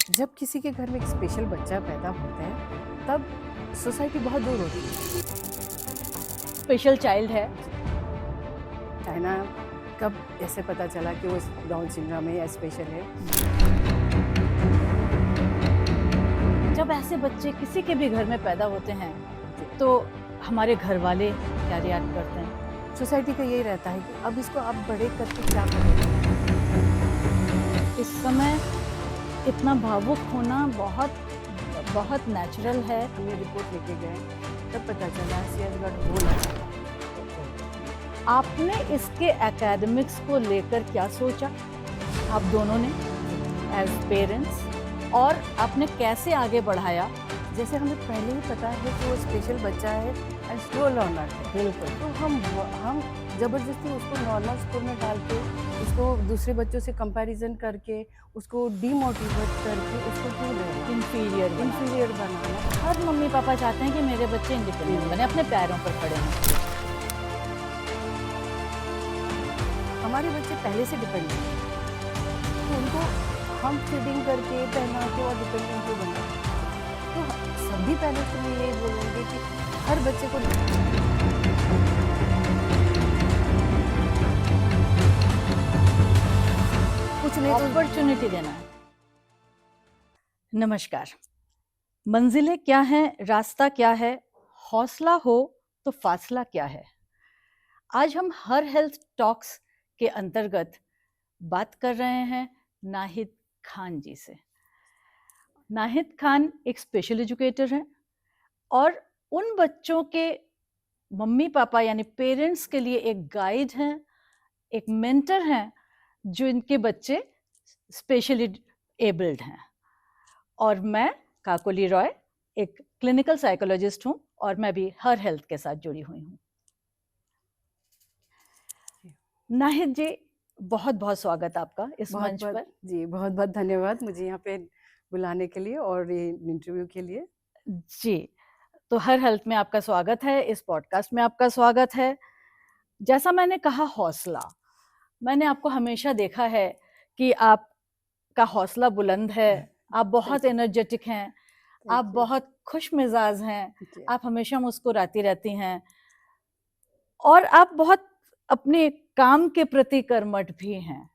जब किसी के घर में एक स्पेशल बच्चा पैदा होता है तब सोसाइटी बहुत दूर होती है। स्पेशल चाइल्ड है। चाइना कब ऐसे पता चला कि वो डाउन सिंड्रोम है या स्पेशल है? जब ऐसे बच्चे किसी के भी घर में पैदा होते हैं तो हमारे घर वाले क्या रिएक्ट करते हैं? सोसाइटी का यही रहता है कि अब इसको आप बड़े करके क्या करेंगे। इस समय इतना भावुक होना बहुत बहुत नेचुरल है। हमने रिपोर्ट लेके गए तब पता चला सियाजगढ़ हो लगा। आपने इसके एकेडमिक्स को लेकर क्या सोचा आप दोनों ने एज पेरेंट्स, और आपने कैसे आगे बढ़ाया? जैसे हमें पहले ही पता है कि वो स्पेशल बच्चा है एंड स्लो लर्नर है, बिल्कुल। तो हम ज़बरदस्ती उसको नॉर्मल स्कूल में डाल के उसको दूसरे बच्चों से कंपैरिजन करके उसको डीमोटिवेट करके उसको क्यों लेना, इंफीरियर बनाना। हर मम्मी पापा चाहते हैं कि मेरे बच्चे इंडिपेंडेंट बने, अपने पैरों पर खड़े हों। हमारे बच्चे पहले से डिपेंडेंट हैं, तो उनको हम फीडिंग करके पहना के और डिपेंडेंट क्यों बनाए। तो सभी पेरेंट्स को मैं यही बोलूँगी कि हर बच्चे को कुछ नहीं तो अपॉर्चुनिटी देना है। नमस्कार। मंजिलें क्या हैं, रास्ता क्या है, हौसला हो तो फासला क्या है। आज हम हर हेल्थ टॉक्स के अंतर्गत बात कर रहे हैं नाहिद खान जी से। नाहिद खान एक स्पेशल एजुकेटर हैं और उन बच्चों के मम्मी पापा यानी पेरेंट्स के लिए एक गाइड हैं, एक मेंटर हैं जो इनके बच्चे स्पेशली एबल्ड हैं। और मैं काकोली रॉय एक क्लिनिकल साइकोलॉजिस्ट हूँ और मैं भी हर हेल्थ के साथ जुड़ी हुई हूँ। नाहिद जी, बहुत बहुत स्वागत आपका इस मंच पर। जी बहुत बहुत धन्यवाद मुझे यहाँ पे बुलाने के लिए और ये इंटरव्यू के लिए। जी, तो हर हेल्थ में आपका स्वागत है, इस पॉडकास्ट में आपका स्वागत है। जैसा मैंने कहा हौसला, मैंने आपको हमेशा देखा है कि आपका हौसला बुलंद है, आप बहुत एनर्जेटिक हैं, आप बहुत खुश मिजाज हैं, आप हमेशा मुस्कुराती रहती हैं और आप बहुत अपने काम के प्रति कर्मठ भी हैं।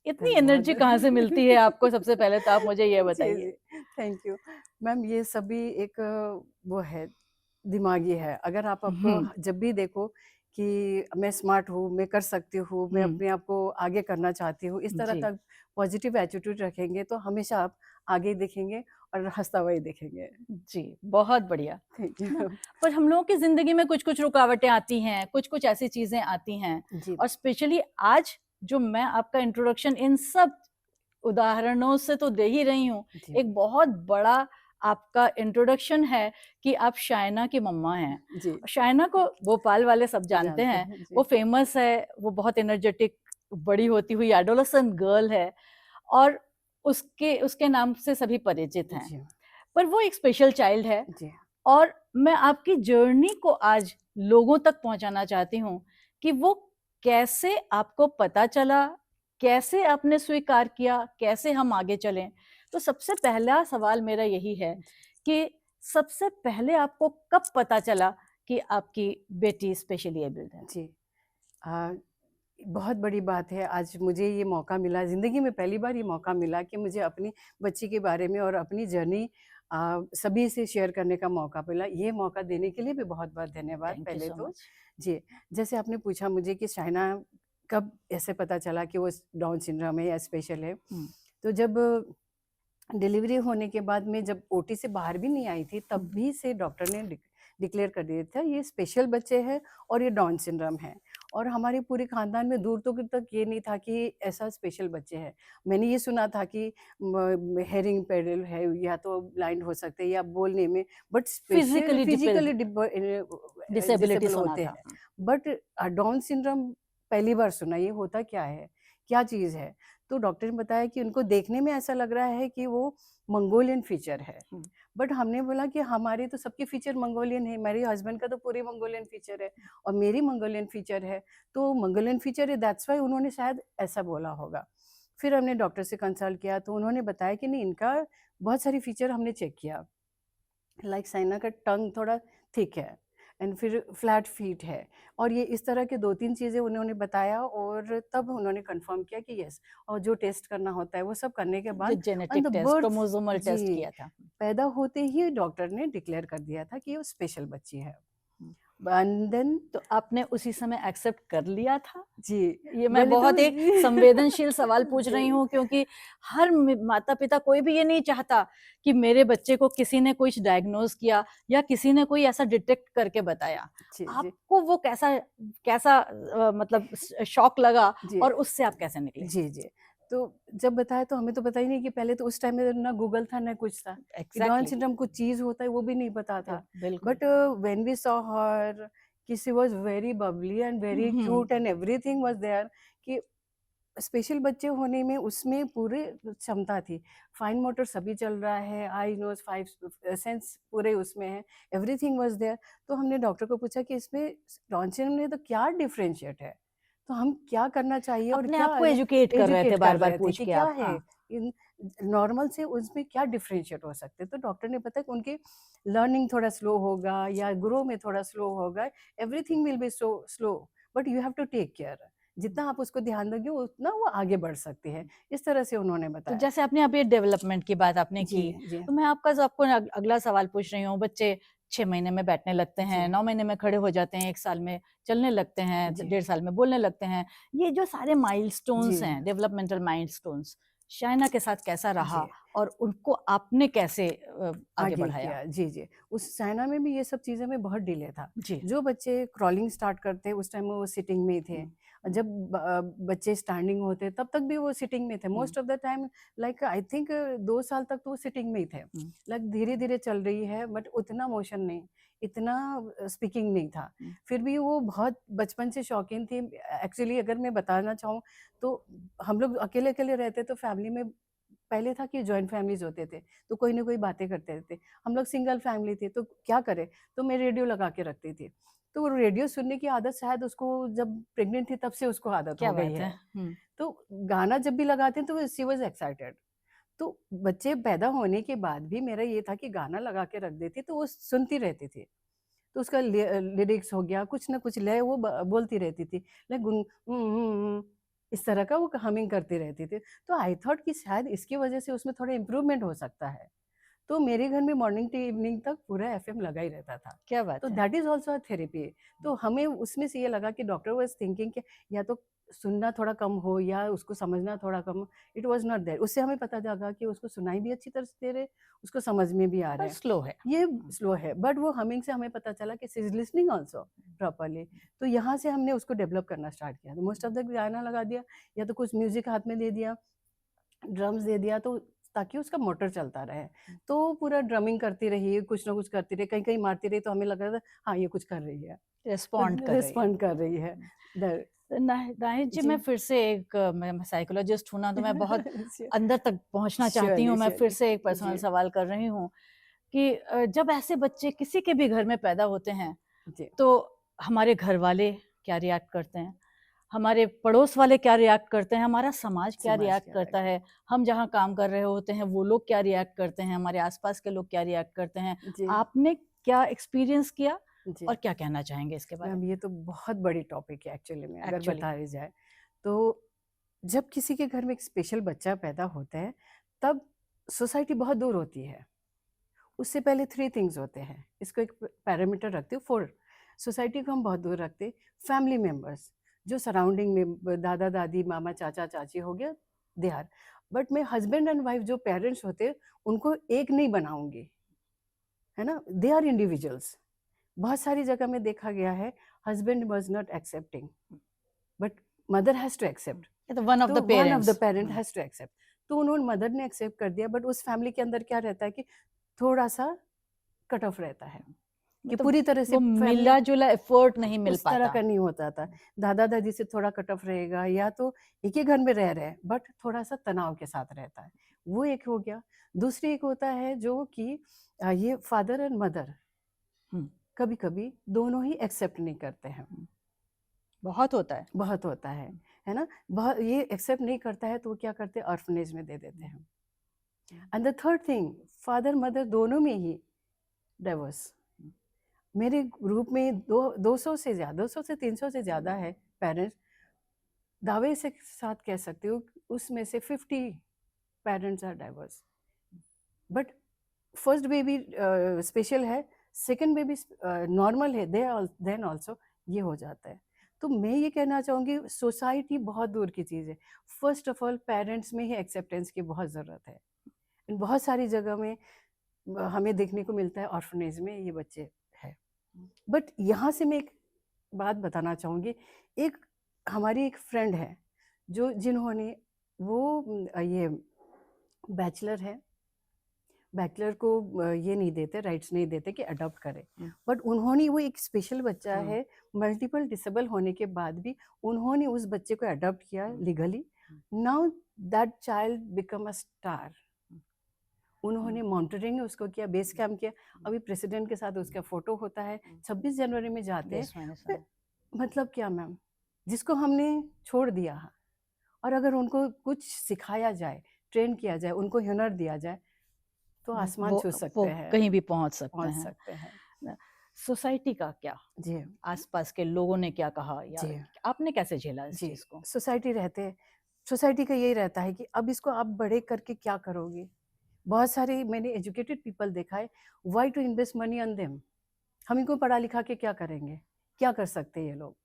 इतनी एनर्जी कहाँ से मिलती है आपको? सबसे पहले तो आप मुझे ये बताइए। Thank you ma'am. ये सभी एक वो है, दिमागी है। अगर आप आपको जब भी देखो कि मैं स्मार्ट हूँ, मैं कर सकती हूँ, मैं अपने आप को आगे करना चाहती हूँ, इस तरह का पॉजिटिव एटीट्यूड रखेंगे तो हमेशा आप आगे दिखेंगे और हंसता हुआ ही दिखेंगे। जी, बहुत बढ़िया। थैंक है ना? यू। पर हम लोगों की जिंदगी में कुछ कुछ रुकावटें आती हैं, कुछ कुछ ऐसी चीजें आती हैं जी और स्पेशली आज जो मैं आपका इंट्रोडक्शन इन सब उदाहरणों से तो दे ही रही हूँ, जी एक बहुत बड़ा आपका इंट्रोडक्शन है कि आप शायना की मम्मा हैं। जी शायना को भोपाल वाले सब जानते हैं, जी वो फेमस है, वो बहुत एनर्जेटिक बड़ी होती हुई एडोलेसेंट गर्ल है और उसके उसके नाम से सभी परिचित हैं। जी पर वो एक स्पेशल चाइल्ड है जी और मैं आपकी जर्नी को आज लोगों तक पहुंचाना चाहती हूँ कि वो कैसे आपको पता चला, कैसे आपने स्वीकार किया, कैसे हम आगे चलें। तो सबसे पहला सवाल मेरा यही है कि सबसे पहले आपको कब पता चला कि आपकी बेटी स्पेशली एबल्ड है? जी बहुत बड़ी बात है। आज मुझे ये मौका मिला, ज़िंदगी में पहली बार ये मौका मिला कि मुझे अपनी बच्ची के बारे में और अपनी जर्नी सभी से शेयर करने का मौका मिला। ये मौका देने के लिए भी बहुत-बहुत धन्यवाद थैंक यू पहले सो तो। मच। जी, जैसे आपने पूछा मुझे कि शायना कब ऐसे पता चला कि वो डाउन सिंड्रोम है या स्पेशल है। तो जब डिलीवरी होने के बाद में जब ओटी से बाहर भी नहीं आई थी, तब भी से डॉक्टर ने डिक्लेयर कर दिया था ये स्पेशल बच्चे हैं और ये डाउन सिंड्रोम है। और हमारे पूरे खानदान में दूर तक ये नहीं था कि ऐसा स्पेशल बच्चे हैं। मैंने ये सुना था कि हेयरिंग इम्पेयर्ड है या तो ब्लाइंड हो सकते हैं या बोलने में, but physically physically disability disable सुना होते था। हैं। बट डाउन सिंड्रोम पहली बार सुना, ये होता क्या है, क्या चीज़ है? तो डॉक्टर ने बताया कि उनको देखने में ऐसा लग रहा है कि वो मंगोलियन फीचर है। बट हमने बोला कि हमारे तो सबके फीचर मंगोलियन है, मेरे हस्बैंड का तो पूरे मंगोलियन फीचर है और मेरी मंगोलियन फीचर है, तो मंगोलियन फीचर है, दैट्स व्हाई उन्होंने शायद ऐसा बोला होगा। फिर हमने डॉक्टर से कंसल्ट किया तो उन्होंने बताया कि नहीं, इनका बहुत सारी फीचर हमने चेक किया, लाइक साइना का टंग थोड़ा थिक है एंड फिर फ्लैट फीट है, और ये इस तरह के 2-3 चीज़ें उन्होंने बताया, और तब उन्होंने कंफर्म किया कि यस, और जो टेस्ट करना होता है वो सब करने के जो बाद on genetic the test, birth, chromosomal test जी, किया था। पैदा होते ही डॉक्टर ने डिक्लेयर कर दिया था कि वो स्पेशल बच्ची है। हम्म। एंड देन, तो आपने उसी समय एक्सेप्ट कर लिया था? जी, ये मैं पहले तो बहुत एक संवेदनशील सवाल पूछ रही जी, हूँ, क्योंकि हर माता पिता कोई भी ये नहीं चाहता कि मेरे बच्चे को किसी ने कुछ डायग्नोज किया या किसी ने कोई ऐसा डिटेक्ट करके बताया। जी, जी, आपको वो कैसा कैसा मतलब शॉक लगा, जी, और उससे आप कैसे निकले? जी, जी। तो जब बताया तो हमें तो पता ही नहीं, कि पहले तो उस टाइम में ना गूगल था ना कुछ था, कि डाउन एग्जैक्टली, सिंड्रोम कुछ चीज़ होता है वो भी नहीं पता था। बिल्कुल। But when we saw her, कि she was very bubbly and very cute and everything was there, कि स्पेशल बच्चे होने में उसमें पूरे क्षमता थी। फाइन मोटर सभी चल रहा है, आई नोज़ 5 सेंस पूरे उसमें है, एवरीथिंग वाज़ देयर। तो हमने डॉक्टर को पूछा कि इसमें डाउन सिंड्रोम में तो क्या डिफरेंशिएट है? तो हम क्या करना चाहिए और अपने क्या आप को एजुकेट कर रहे थे, एजुकेट बार कर बार रहे थे पूछ कि के क्या आप। है हाँ, इन नॉर्मल से उसमें क्या डिफरेंशिएट हो सकते हैं। तो डॉक्टर ने बताया कि उनकी लर्निंग थोड़ा स्लो होगा या ग्रो में थोड़ा स्लो होगा, everything will be so slow, but you have to take care. जितना आप उसको ध्यान दोगे उतना वो आगे बढ़ सकती है। इस तरह से उन्होंने तो बताया। जैसे आपने अभी डेवलपमेंट की बात आपने जी, की, जी, तो मैं आपको अगला सवाल पूछ रही हूँ। बच्चे 6 महीने में बैठने लगते हैं, जी, 9 महीने में खड़े हो जाते हैं, 1 साल में चलने लगते हैं, जी, 1.5 साल में बोलने लगते हैं। ये जो सारे माइलस्टोन्स जी, हैं, डेवलपमेंटल माइलस्टोन्स, शाइना के साथ कैसा रहा, जी। और उनको आपने कैसे आगे आगे बढ़ाया? किया, जी, जी। उस चाइना में भी ये सब चीज़ों में बहुत डिले था। जी। जो बच्चे क्राउलिंग स्टार्ट करते उस टाइम में वो सिटिंग में ही थे। जब बच्चे स्टैंडिंग होते तब तक भी वो सिटिंग में थे। Most of the time, like I think 2 साल तक तो वो सिटिंग में ही थे। लाइक धीरे-धीरे चल रही है, बट उतना मोशन नहीं, इतना स्पीकिंग नहीं था। फिर भी वो बहुत बचपन से शौकीन थी। एक्चुअली अगर मैं बताना चाहूँ तो हम लोग अकेले-अकेले रहते तो फैमिली में पहले था कि जॉइंट फैमिलीज़ होते थे, तो कोई ना कोई बातें करते रहते। हम लोग सिंगल फैमिली थे, तो क्या करें? तो मैं रेडियो लगा के रखती थी। तो वो रेडियो सुनने की आदत शायद उसको जब प्रेग्नेंट थी तब से उसको आदत क्या हो गई बात है। है। तो गाना जब भी लगाते हैं तो शी वाज़ एक्साइटेड। तो बच्चे पैदा होने के बाद भी मेरा ये था कि गाना लगा के रख देती, तो वो सुनती रहती थी। तो उसका लिरिक्स हो गया, कुछ ना कुछ लय वो बोलती रहती थी। लाइक इस तरह का वो हमिंग करती रहती थी। तो आई थॉट कि शायद इसकी वजह से उसमें थोड़ा इम्प्रूवमेंट हो सकता है। तो मेरे घर में मॉर्निंग टू इवनिंग तक पूरा एफएम लगा ही रहता था। क्या तो बात है। That is also a therapy. तो हमें उसमें से ये लगा कि डॉक्टर वाज़ थिंकिंग कि या तो सुनना थोड़ा कम हो या उसको समझना थोड़ा कम हो। It was not there. उससे हमें पता लगा कि उसको सुनाई भी अच्छी तरह से दे रहे, उसको समझ में भी आ रहा पर है। स्लो है। ये स्लो है, बट वो हमिंग से हमें पता चला कि she is listening also properly. तो यहाँ से हमने उसको डेवलप करना स्टार्ट किया। तो मोस्ट ऑफ द गाना लगा दिया, या तो कुछ म्यूज़िक हाथ में दे दिया, ड्रम्स दे दिया, तो ताकि उसका मोटर चलता रहे। तो पूरा ड्रमिंग करती रही, कुछ ना कुछ करती रही, कहीं-कहीं मारती रही, तो हमें लग रहा था हाँ, ये कुछ कर रही है, रिस्पॉन्ड तो कर रही है। रिस्पॉन्ड कर रही है। द नाहिद जी, जी। मैं फिर से एक मैं साइकोलॉजिस्ट हूँ ना, तो मैं बहुत श्योर अंदर तक पहुँचना चाहती हूँ। श्योरली, मैं फिर श्योरली। से एक पर्सनल जी, सवाल कर रही हूँ कि जब ऐसे बच्चे किसी के भी घर में पैदा होते हैं, जी, तो हमारे घर वाले क्या रिएक्ट करते हैं? हमारे पड़ोस वाले क्या रिएक्ट करते हैं? हमारा समाज क्या समाज रिएक्ट क्या करता रहता है? हम जहाँ काम कर रहे होते हैं, वो लोग क्या रिएक्ट करते हैं? हमारे आस-पास के लोग क्या रिएक्ट करते हैं? है। जी, आपने क्या एक्सपीरियंस किया, जी। और क्या कहना चाहेंगे इसके बारे मैम में? ये तो बहुत बड़ी टॉपिक है एक्चुअली में, अगर एक्चुअली। बताया जाए। तो जब किसी के घर में एक स्पेशल बच्चा पैदा होता है, तब सोसाइटी बहुत दूर होती है। उससे पहले 3 थिंग्स होते हैं। इसको एक पैरामीटर रखती हूँ 4। सोसाइटी को हम बहुत दूर रखते हैं। फैमिली मेंबर्स जो सराउंडिंग में दादा-दादी, मामा, चाचा-चाची हो गया, दे आर। बट मैं हस्बैंड एंड वाइफ जो पेरेंट्स होते हैं, उनको एक नहीं बनाऊँगी, है ना? They are individuals. बहुत सारी जगह में देखा गया है, husband was not accepting, but mother has to accept. ये तो वन ऑफ तो the one of the parents. Parent has to accept. तो उन्होंने मदर ने एक्सेप्ट कर दिया, बट उस फैमिली के अंदर क्या रहता है कि थोड़ा-सा कट ऑफ रहता है, कि मतलब पूरी तरह से वो फैमिली मिला-जुला एफर्ट नहीं मिल उस तरह पाता। का नहीं होता था। दादा-दादी से थोड़ा कट ऑफ रहेगा, या तो एक ही घर में रह रहे हैं बट थोड़ा-सा तनाव के साथ रहता है। वो एक हो गया। दूसरी एक होता है जो कि ये फादर एंड मदर हुँ, कभी-कभी दोनों ही एक्सेप्ट नहीं करते हैं। हुँ, बहुत होता है। बहुत होता है ना? बहुत ये एक्सेप्ट नहीं करता है तो वो क्या करते हैं, ऑर्फनेज में दे देते हैं। And the third thing, father mother दोनों में ही डाइवर्स। मेरे ग्रुप में 200 से ज़्यादा, 200 से 300 से ज़्यादा है पेरेंट्स, दावे से साथ कह सकती हूँ उसमें से 50 parents are divorce. But first baby special है, सेकंड बेबी नॉर्मल है, देन ऑल्सो ये हो जाता है। तो मैं ये कहना चाहूँगी सोसाइटी बहुत दूर की चीज़ है। फर्स्ट ऑफ ऑल पेरेंट्स में ही एक्सेप्टेंस की बहुत ज़रूरत है। बहुत सारी जगह में हमें देखने को मिलता है ऑर्फनेज में ये बच्चे हैं। बट यहाँ से मैं एक बात बताना चाहूँगी, एक हमारी एक फ्रेंड है जिन्होंने वो ये बैचलर है, बैचलर को ये नहीं देते, राइट्स नहीं देते कि अडॉप्ट करे, बट उन्होंने, वो एक स्पेशल बच्चा है, मल्टीपल डिसेबल होने के बाद भी उन्होंने उस बच्चे को अडॉप्ट किया legally. Now that child become a star. उन्होंने मॉनिटरिंग उसको किया, बेस कैम्प किया, अभी प्रेसिडेंट के साथ उसका फोटो होता है, 26 जनवरी में जाते हैं। मतलब क्या मैम, जिसको हमने छोड़ दिया है, और अगर उनको कुछ सिखाया जाए, ट्रेन किया जाए, उनको हुनर दिया जाए, तो आसमान छू सकते हैं, कहीं भी पहुंच सकते हैं। सोसाइटी का क्या जी, आसपास के लोगों ने क्या कहा, या जी, आपने कैसे झेला इस जी, चीज को? सोसाइटी रहते हैं, सोसाइटी का यही रहता है कि अब इसको आप बड़े करके क्या करोगे। बहुत सारे मैंने एजुकेटेड पीपल देखा है, why to invest money on them, हम इनको पढ़ा लिखा के क्या करेंगे, क्या कर सकते हैं ये लोग।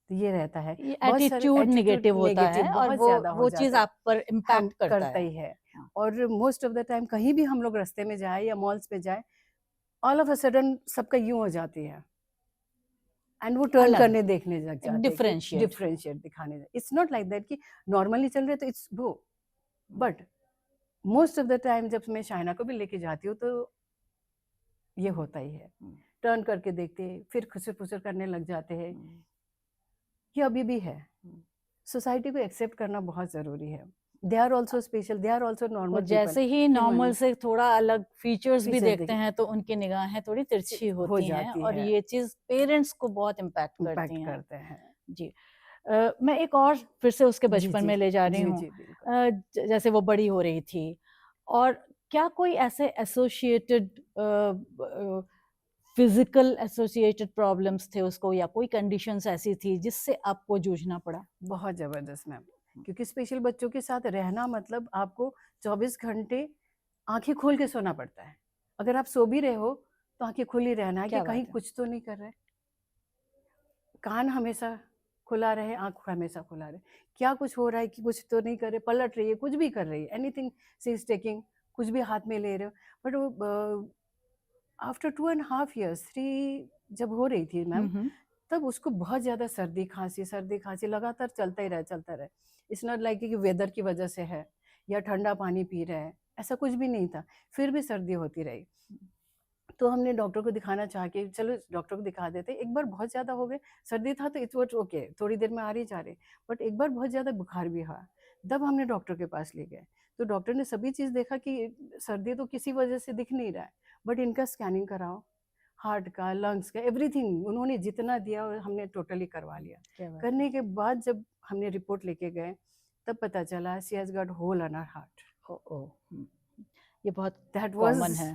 तो ये रहता है, ये बहुत सारे एटीट्यूड नेगेटिव होता है, और बहुत ज्यादा हो वो जाता चीज है, आप पर इम्पैक्ट करता ही है। और मोस्ट ऑफ द टाइम कहीं भी हम लोग रास्ते में जाए या मॉल्स पे जाए, ऑल ऑफ अ सडन सबका यूं हो जाती है, एंड वो टर्न करने देखने लग जाते हैं, डिफरेंशिएट दिखाने। इट्स नॉट लाइक दैट कि नॉर्मली चल रहे तो it's go, but most of the time जब मैं शाइना को भी लेके जाती हूँ तो ये होता ही है, टर्न करके देखते हैं, फिर खुसर फुसर करने लग जाते हैं। ये अभी भी है, सोसाइटी को एक्सेप्ट करना बहुत जरूरी है। They are also special, they are also normal. जैसे ही नॉर्मल से थोड़ा अलग फीचर्स भी देखते हैं तो उनकी निगाहें थोड़ी तिरछी होती हैं, और ये चीज पेरेंट्स को बहुत इम्पैक्ट करते हैं। जी, मैं एक और फिर से उसके बचपन में ले जा रही हूँ। जैसे वो बड़ी हो रही थी, और क्या कोई ऐसे एसोसिएटेड फिजिकल एसोसिएटेड प्रॉब्लम्स थे उसको, या कोई कंडीशंस ऐसी थी जिससे आपको जूझना पड़ा? बहुत जबरदस्त मैम, क्योंकि स्पेशल बच्चों के साथ रहना मतलब आपको 24 घंटे आंखें खोल के सोना पड़ता है। अगर आप सो भी रहे हो तो आंखें खुली रहना है कि कहीं कुछ तो नहीं कर रहे। कान हमेशा खुला रहे, आंख हमेशा खुला रहे, क्या कुछ हो रहा है कि कुछ तो नहीं कर रहे, पलट रही है, कुछ भी कर रही है, एनीथिंग शी इज टेकिंग, कुछ भी हाथ में ले रहे हो। बट वो आफ्टर 2.5 years 3 जब हो रही थी मैम, तब उसको बहुत ज़्यादा सर्दी खांसी लगातार चलता ही रहे। इट्स नॉट लाइक कि वेदर की वजह से है या ठंडा पानी पी रहे हैं, ऐसा कुछ भी नहीं था, फिर भी सर्दी होती रही। तो हमने डॉक्टर को दिखाना चाह के, चलो डॉक्टर को दिखा देते। एक बार बहुत ज़्यादा हो गए, सर्दी था तो इट्स वॉट ओके, थोड़ी देर में आ रही जा रही, बट एक बार बहुत ज़्यादा बुखार भी हुआ, तब हमने डॉक्टर के पास ले गए। तो डॉक्टर ने सभी चीज़ देखा कि सर्दी तो किसी वजह से दिख नहीं रहा है, बट इनका स्कैनिंग कराओ, हार्ट का, लंग्स का, एवरीथिंग उन्होंने जितना दिया हमने टोटली करवा लिया। करने के बाद जब हमने रिपोर्ट लेके गए, तब पता चला she has got hole in her heart. ये बहुत दैट कॉमन है,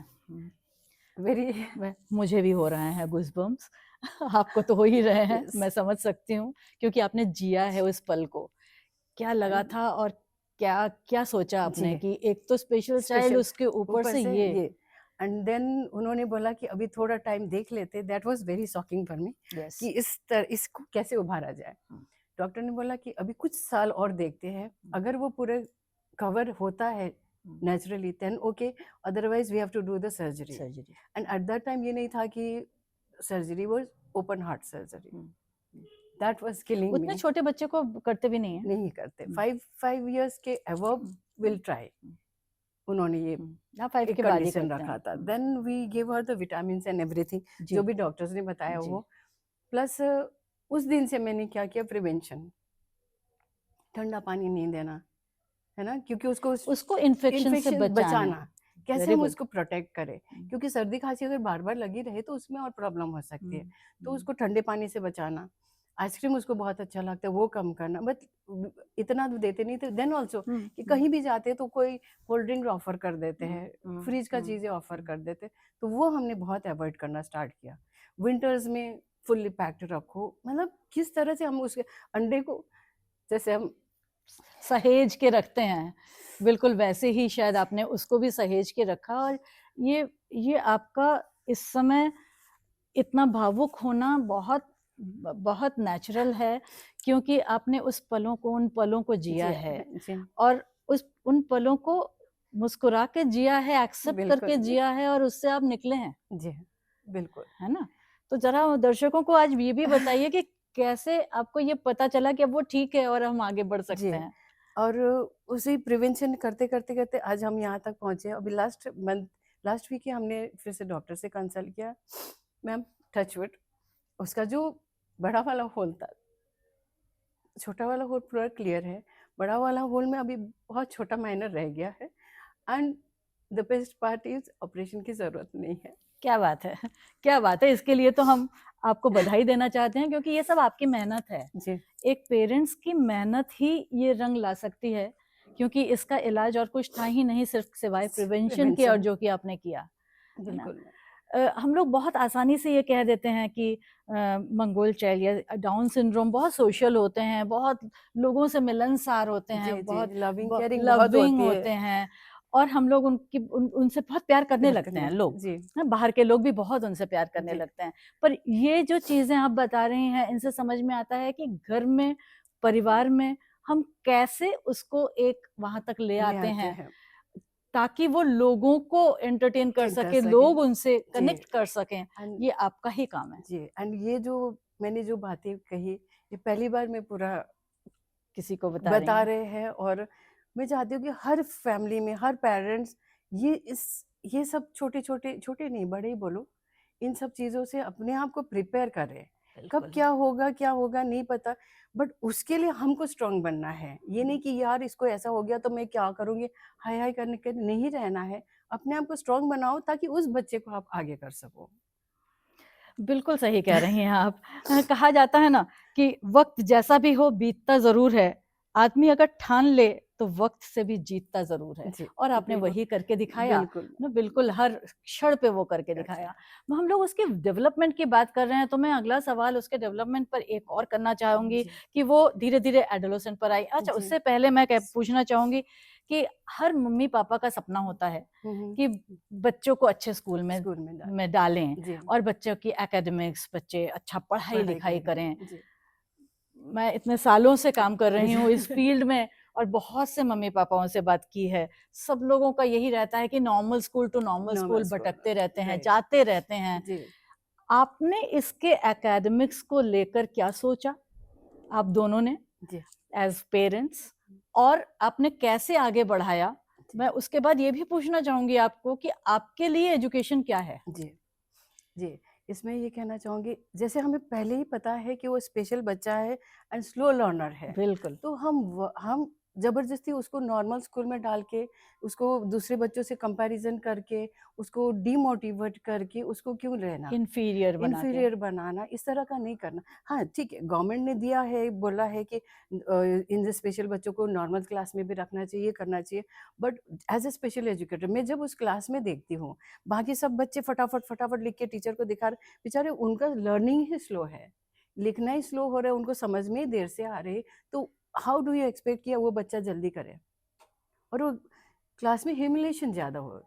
वेरी मुझे भी हो रहे हैं गूज़बम्प्स। आपको तो हो ही रहे हैं, मैं समझ सकती हूँ, क्योंकि आपने जिया है उस पल को। क्या लगा था, और क्या क्या सोचा आपने कि एक तो स्पेशल चाइल्ड, उसके ऊपर से ये। एंड देन उन्होंने बोला कि अभी थोड़ा टाइम देख लेते। That was very shocking for me कि इसको कैसे उभारा जाए। डॉक्टर ने बोला कि अभी कुछ साल और देखते हैं, अगर वो पूरे कवर होता है naturally then okay, otherwise we have to do the surgery. And at that time ये नहीं था कि surgery was open heart surgery. That was killing me. उतने छोटे बच्चे को करते भी नहीं है, नहीं करते। 5 years के अबव विल ट्राई। उन्होंने ये एक कंडीशन रखा था। Then we give her the vitamins and everything, जो भी डॉक्टर्स ने बताया वो। प्लस उस दिन से मैंने क्या किया, प्रिवेंशन, ठंडा पानी नहीं देना, है ना, क्योंकि उसको इन्फेक्शन से बचाना। कैसे हम उसको प्रोटेक्ट करें, क्योंकि सर्दी खांसी अगर बार बार लगी रहे तो उसमें और प्रॉब्लम हो सकती है। तो उसको ठंडे पानी से बचाना, आइसक्रीम उसको बहुत अच्छा लगता है, वो कम करना, बट इतना तो देते नहीं थे। देन ऑल्सो कि हम्म, कहीं भी जाते तो कोई कोल्ड ड्रिंक ऑफर कर देते हैं, फ्रिज का हम्म, चीजें ऑफर कर देते, तो वो हमने बहुत अवॉइड करना स्टार्ट किया। विंटर्स में फुल्ली पैक्ड रखो, मतलब किस तरह से हम उसके अंडे को, जैसे हम सहेज के रखते हैं, बिल्कुल वैसे ही शायद आपने उसको भी सहेज के रखा। और ये आपका इस समय इतना भावुक होना बहुत बहुत नेचुरल है, क्योंकि आपने उन पलों को जिया जी है, जी और उन पलों को मुस्कुरा के जिया है, एक्सेप्ट करके बिल्कुल जिया है, और उससे आप निकले हैं, जी बिल्कुल। है ना? तो जरा दर्शकों को आज ये भी बताइए कि कैसे आपको ये पता चला कि अब वो ठीक है और हम आगे बढ़ जी, सकते हैं। और उसी प्रिवेंशन करते करते करते आज हम यहाँ तक पहुँचे हैं। अभी लास्ट वीक ही हमने फिर से डॉक्टर से कंसल्ट किया। मैम, टच वुड, उसका जो बड़ा वाला होल था, छोटा वाला होल पूरा क्लियर है, बड़ा वाला होल में अभी बहुत छोटा माइनर रह गया है, and the best part is operation की ज़रूरत नहीं है। क्या बात है! क्या बात है! इसके लिए तो हम आपको बधाई देना चाहते हैं, क्योंकि ये सब आपकी मेहनत है। जी एक पेरेंट्स की मेहनत ही ये रंग ला सकती है, क्योंकि इसका इलाज और कुछ था ही नहीं, सिर्फ सिवाय प्रिवेंशन के, और प्रिवेंशन, जो कि आपने किया, है ना? बिल्कुल। हम लोग बहुत आसानी से ये कह देते हैं कि मंगोल चाइल्ड या डाउन सिंड्रोम बहुत सोशल होते हैं, बहुत लोगों से मिलनसार होते जी हैं, जी, बहुत लविंग केयरिंग बहुत लविंग होती है। होते हैं, और हम लोग उनसे बहुत प्यार करने प्यार लगते करने हैं लगते लोग, हैं। जी हैं, बाहर के लोग भी बहुत उनसे प्यार करने जी लगते हैं। पर ये जो चीज़ें आप बता रही हैं, इनसे समझ में आता है कि घर में, परिवार में हम कैसे उसको एक वहाँ तक ले ले आते आते हैं, हैं, ताकि वो लोगों को एंटरटेन कर टेन कर सके, सके। लोग उनसे जी, कनेक्ट कर सकें। एंड ये आपका ही काम है। जी, एंड ये जो मैंने जो बातें कही, ये पहली बार मैं पूरा किसी को बता रही बता हैं। रहे हैं, और मैं चाहती हूँ कि हर फैमिली में हर पेरेंट्स ये इस ये सब छोटे छोटे, छोटे नहीं बड़े ही बोलो, इन सब चीज़ों से अपने आप को प्रिपेयर करें। कब बिल्कुल। क्या होगा नहीं पता, बट उसके लिए हमको स्ट्रांग बनना है। ये नहीं कि यार इसको ऐसा हो गया तो मैं क्या करूँगी, हाय हाय करने के नहीं रहना है। अपने आप को स्ट्रांग बनाओ ताकि उस बच्चे को आप आगे कर सको। बिल्कुल सही कह रही हैं आप। कहा जाता है ना कि वक़्त जैसा भी हो बीतता ज़रूर है। आदमी अगर ठान ले तो वक़्त से भी जीतता ज़रूर है, जी, और आपने बिल्कुल, वही करके दिखाया बिल्कुल। ना, बिल्कुल हर क्षण पे वो करके अच्छा, दिखाया। हम लोग उसके डेवलपमेंट की बात कर रहे हैं, तो मैं अगला सवाल उसके डेवलपमेंट पर एक और करना चाहूँगी जी, कि वो धीरे-धीरे एडोलेसेंट पर आई। अच्छा, जी। उससे पहले मैं कह पूछना चाहूँगी कि हर मम्मी-पापा का सपना होता है हुँ, हुँ। कि बच्चों को अच्छे स्कूल स्कूल में डाल में डालें, जी, और बच्चों की एकेडमिक्स, बच्चे अच्छा पढ़ाई पढ़ाई-लिखाई करें। करें। जी, मैं इतने सालों से काम कर रही जी। हूँ इस फ़ील्ड में, और बहुत से मम्मी-पापाओं से बात की है। सब लोगों का यही रहता है कि normal school to normal normal school school, भटकते रहते हैं, राइट। जाते रहते हैं। जी, आपने इसके एकेडमिक्स को लेकर क्या सोचा? आप दोनों ने जी, एज़ पेरेंट्स, और आपने कैसे आगे बढ़ाया? जी, मैं उसके बाद ये भी पूछना चाहूँगी आपको कि आपके लिए एजुकेशन क्या है? जी, जी। इसमें ये कहना चाहूँगी, जैसे हमें पहले ही पता है कि वो स्पेशल बच्चा है एंड स्लो लर्नर है, बिल्कुल। तो हम ज़बरदस्ती उसको नॉर्मल स्कूल में डाल के, उसको दूसरे बच्चों से कंपैरिज़न करके, उसको डिमोटिवेट करके उसको क्यों रहना? इन्फीरियर बना के। इन्फीरियर बनाना, इस तरह का नहीं करना। हाँ, ठीक है, गवर्नमेंट ने दिया है, बोला है कि इन द स्पेशल बच्चों को नॉर्मल क्लास में भी रखना चाहिए, ये करना चाहिए। But as a special educator मैं जब उस क्लास में देखती हूँ, बाकी सब बच्चे फटाफट लिख के टीचर को दिखा रहे, बेचारे उनका लर्निंग ही स्लो है, लिखना ही स्लो हो रहा है, उनको समझ में ही देर से आ रही है, तो हाउ डू यू एक्सपेक्ट कि वो बच्चा जल्दी करे? और वो क्लास में ह्यूमिलिएशन ज़्यादा हो।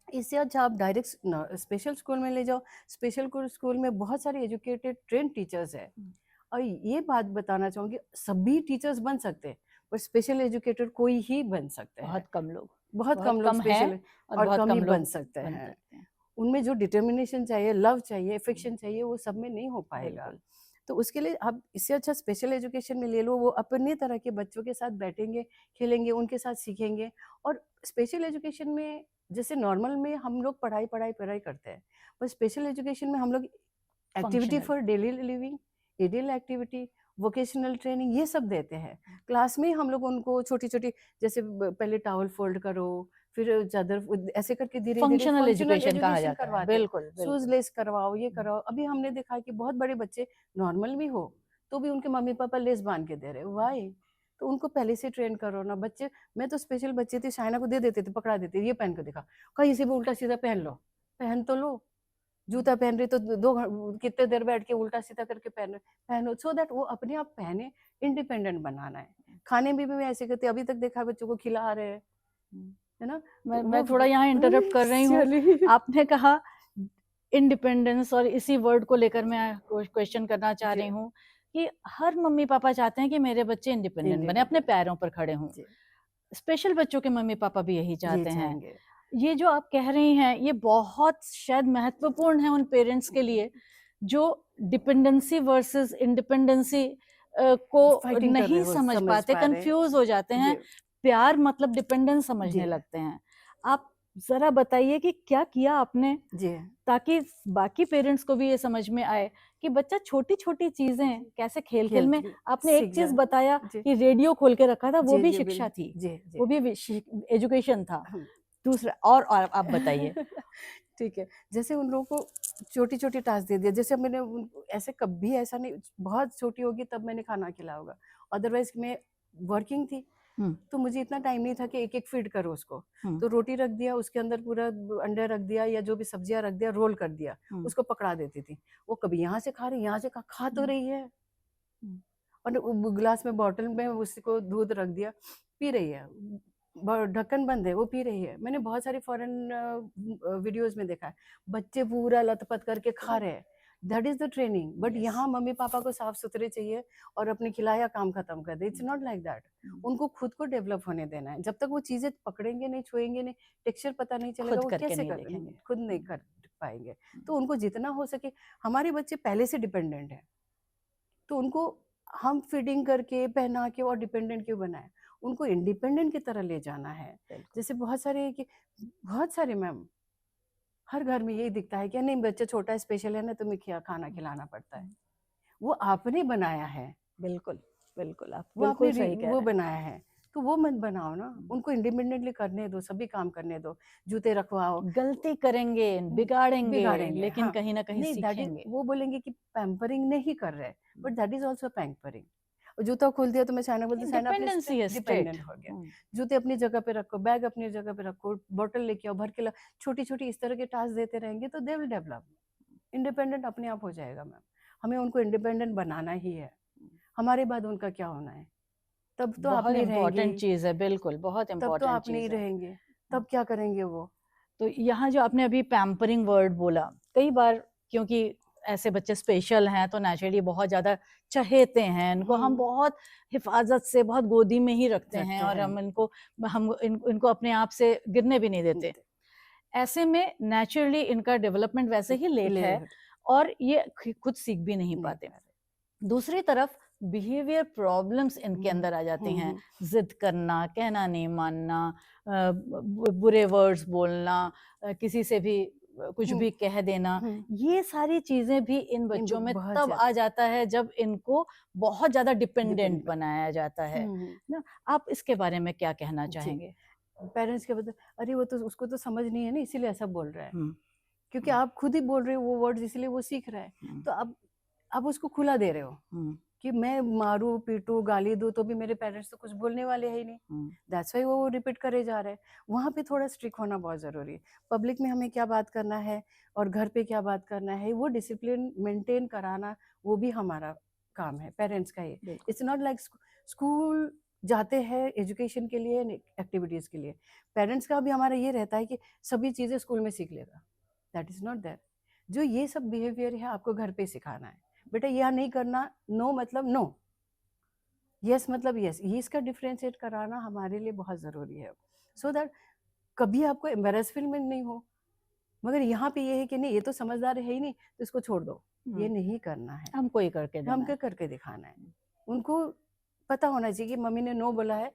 इससे अच्छा आप डायरेक्ट स्पेशल स्कूल में ले जाओ। स्पेशल स्कूल में बहुत सारे एजुकेटेड ट्रेन टीचर्स है, और ये बात बताना चाहूँगी, सभी टीचर्स बन सकते हैं, पर स्पेशल एजुकेटर कोई ही बन सकते हैं। बहुत कम लोग, बहुत बहुत कम लोग कम हैं, स्पेशल और और बहुत कम ही कम बन लोग सकते बन हैं। सकते हैं। उनमें जो डिटर्मिनेशन चाहिए, लव चाहिए, अफेक्शन चाहिए, वो सब में नहीं हो पाएगा। बिल्कुल। तो उसके लिए आप इससे अच्छा स्पेशल एजुकेशन में ले लो, वो अपने तरह के बच्चों के साथ बैठेंगे, खेलेंगे, उनके साथ सीखेंगे। और स्पेशल एजुकेशन में जैसे नॉर्मल में हम लोग पढ़ाई करते हैं, पर स्पेशल एजुकेशन में हम लोग activity functional. For daily living, ideal activity, vocational training, ये सब देते हैं। क्लास में ही हम लोग उनको छोटी-छोटी, जैसे पहले टॉवल फोल्ड करो, फिर चादर ऐसे करके धीरे-धीरे फंक्शनल फंक्शनल एजुकेशन कहा एजुकेशन जाता है। करवाते हैं। बिल्कुल, शूज़ बिल्कुल। लेस करवाओ, ये कराओ। अभी हमने देखा है कि बहुत बड़े बच्चे नॉर्मल भी हो, तो भी उनके मम्मी पापा लेस बांध के दे रहे, व्हाई? तो उनको पहले से ट्रेन करो ना बच्चे। मैं तो स्पेशल बच्चे थे, शाइना को दे देते थे, पकड़ा देते, ये पहन के दिखा, कहीं से भी उल्टा सीधा पहन लो, पहन तो लो। जूता पहन रही तो कितने देर बैठ के उल्टा सीधा करके पहनो, सो दैट वो अपने आप पहने। इंडिपेंडेंट बनाना है। खाने में भी मैं ऐसे करती, अभी तक देखा बच्चों को खिला रहे हैं, है ना? मैं थोड़ा यहाँ इंटरप्ट कर रही हूँ। आपने कहा इंडिपेंडेंस, और इसी वर्ड को लेकर मैं क्वेश्चन करना चाह रही हूँ कि हर मम्मी पापा चाहते हैं कि मेरे बच्चे इंडिपेंडेंट बने, अपने पैरों पर खड़े हों। स्पेशल बच्चों के मम्मी पापा भी यही चाहते हैं। ये जो आप कह रही हैं ये बहुत शायद महत्वपूर्ण है उन पेरेंट्स के लिए जो डिपेंडेंसी वर्सेस इंडिपेंडेंसी को नहीं समझ पाते, कंफ्यूज हो जाते हैं, प्यार मतलब डिपेंडेंस समझने लगते हैं। आप जरा बताइए कि क्या किया आपने ताकि बाकी पेरेंट्स को भी ये समझ में आए कि बच्चा छोटी छोटी चीजें कैसे खेल खेल में। आपने एक चीज बताया कि रेडियो खोल के रखा था, वो भी शिक्षा थी, वो भी एजुकेशन था। दूसरा और आप बताइए। ठीक है, जैसे उन लोगों को छोटी छोटी टास्क दे दिया, जैसे मैंने ऐसे कभी ऐसा नहीं, बहुत छोटी होगी तब मैंने खाना खिलाया होगा, अदरवाइज मैं वर्किंग थी तो मुझे इतना टाइम नहीं था कि एक एक फीड करो उसको। तो रोटी रख दिया, उसके अंदर पूरा अंडा रख दिया या जो भी सब्जियां रख दिया, रोल कर दिया, उसको पकड़ा देती थी। वो कभी यहाँ से खा रही, यहाँ से खा तो रही है, और गिलास में बॉटल में उसको दूध रख दिया, पी रही है, ढक्कन बंद है, वो पी रही है। मैंने बहुत सारे फॉरेन वीडियोस में देखा है, बच्चे पूरा लथपथ करके खा रहे हैं, that is the training. But यहाँ मम्मी पापा को साफ सुथरे चाहिए और अपने खिलाया काम खत्म कर दे। It's not like that. उनको खुद को डेवलप होने देना है। जब तक वो चीजें पकड़ेंगे नहीं, छुएंगे नहीं, टेक्सचर पता नहीं चलेगा, वो कैसे करेंगे, खुद नहीं कर पाएंगे। तो उनको जितना हो सके, हमारे बच्चे पहले से डिपेंडेंट है, तो उनको हम फीडिंग करके पहना के और डिपेंडेंट क्यों बनाए, उनको इंडिपेंडेंट की तरह ले जाना है। जैसे बहुत सारे मैम हर घर में यही दिखता है कि नहीं बच्चा छोटा स्पेशल है ना, तुम्हें खाना खिलाना पड़ता है। वो आपने बनाया है, बिल्कुल बिल्कुल, आप वो बिल्कुल सही कह रहे हैं। वो बनाया है तो वो मत बनाओ ना, उनको इंडिपेंडेंटली करने दो, सभी काम करने दो, जूते रखवाओ। गलती करेंगे, बिगाड़ेंगे, लेकिन हाँ, कहीं ना कहीं सीखेंगे। वो बोलेंगे कि पैम्परिंग नहीं कर रहे, but that is also pampering. जूता खोल दिया तो मैं शाइना बोलती, शाइना डिपेंडेंट हो गया। जूते अपनी जगह पे रखो, बैग अपनी जगह पे रखो, बोतल लेके आओ, भर के छोटी छोटी इस तरह के टास्क देते रहेंगे तो दे विल डेवलप, इंडिपेंडेंट अपने आप हो जाएगा। मैम हमें उनको इंडिपेंडेंट बनाना ही है, हमारे बाद उनका क्या होना है, तब तो आप नहीं रहेंगे। चीज है, बिल्कुल बहुत इम्पोर्टेंट। तब तो आप नहीं रहेंगे, तब क्या करेंगे वो। तो यहाँ जो आपने अभी पैम्परिंग वर्ड बोला, कई बार क्योंकि ऐसे बच्चे स्पेशल हैं तो नेचुरली बहुत ज़्यादा चहेते हैं, इनको हम बहुत हिफाजत से, बहुत गोदी में ही रखते हैं, और हम इनको अपने आप से गिरने भी नहीं देते। ऐसे में नेचुरली इनका डेवलपमेंट वैसे ही लेट है और ये खुद सीख भी नहीं पाते। दूसरी तरफ बिहेवियर प्रॉब्लम्स इनके अंदर आ जाती हैं, जिद करना, कहना नहीं मानना, बुरे वर्ड्स बोलना, किसी से भी कुछ भी कह देना, ये सारी चीजें भी इन बच्चों में तब आ जाता है जब इनको बहुत ज्यादा डिपेंडेंट बनाया जाता है ना। आप इसके बारे में क्या कहना चाहेंगे? पेरेंट्स के बता, अरे वो तो उसको तो समझ नहीं है ना, इसीलिए ऐसा बोल रहा है, क्योंकि आप खुद ही बोल रहे हो वो वर्ड्स, इसलिए वो सीख रहा है। तो अब उसको खुला दे रहे हो कि मैं मारू पीटू गाली दूं तो भी मेरे पेरेंट्स तो कुछ बोलने वाले है ही नहीं, दैट्स व्हाई वो रिपीट करे जा रहे हैं। वहाँ पे थोड़ा स्ट्रिक्ट होना बहुत जरूरी है। पब्लिक में हमें क्या बात करना है और घर पे क्या बात करना है, वो डिसिप्लिन मेंटेन कराना, वो भी हमारा काम है, पेरेंट्स का ही। इट्स नॉट लाइक स्कूल जाते हैं एजुकेशन के लिए, एक्टिविटीज के लिए, पेरेंट्स का भी हमारा ये रहता है कि सभी चीजें स्कूल में सीख लेगा, दैट इज नॉट दैट। जो ये सब बिहेवियर है आपको घर पे सिखाना है, बेटा यह नहीं करना, नो मतलब नो, यस मतलब यस, ये इसका डिफ्रेंशिएट कराना हमारे लिए बहुत ज़रूरी है, सो दैट कभी आपको एम्बेरसमेंट नहीं हो। मगर यहाँ पे ये है कि नहीं ये तो समझदार है ही नहीं तो इसको छोड़ दो, ये नहीं करना है, हमको ही करके दिखाना है। उनको पता होना चाहिए कि मम्मी ने नो बोला है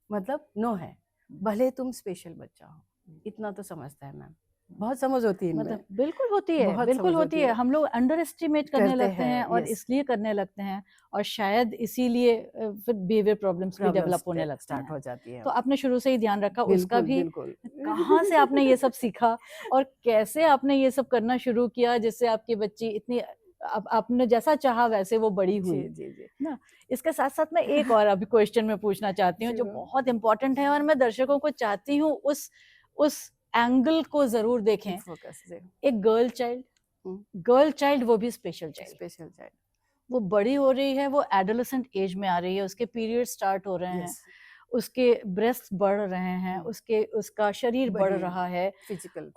मतलब नो है, भले तुम स्पेशल बच्चा हो, इतना तो समझता है मैम। बहुत समझ होती है, मतलब बिल्कुल होती है, बिल्कुल होती है। हम लोग अंडर एस्टिमेट करने लगते हैं और इसलिए करने लगते हैं, और शायद इसीलिए फिर बिहेवियर प्रॉब्लम्स भी डेवलप होने लगते हैं, हो जाती है। तो आपने शुरू से ही ध्यान रखा उसका भी। कहाँ से आपने ये सब सीखा और कैसे आपने ये सब करना शुरू किया जिससे आपकी बच्ची इतनी अब आपने जैसा चाहा वैसे वो बड़ी हुई जी जी जी ना। इसके साथ साथ मैं एक और अभी क्वेश्चन में पूछना चाहती हूँ जी जो मैम। बहुत इंपॉर्टेंट है, और मैं दर्शकों को चाहती हूँ उस एंगल को जरूर देखें। फोकस जी। एक गर्ल चाइल्ड, वो भी स्पेशल चाइल्ड, स्पेशल चाइल्ड। वो बड़ी हो रही है, वो एडोलेसेंट एज में आ रही है, उसके पीरियड स्टार्ट हो रहे हैं, यस। उसके ब्रेस्ट बढ़ रहे हैं, उसका शरीर बढ़ बड़ी रहा है, फिजिकल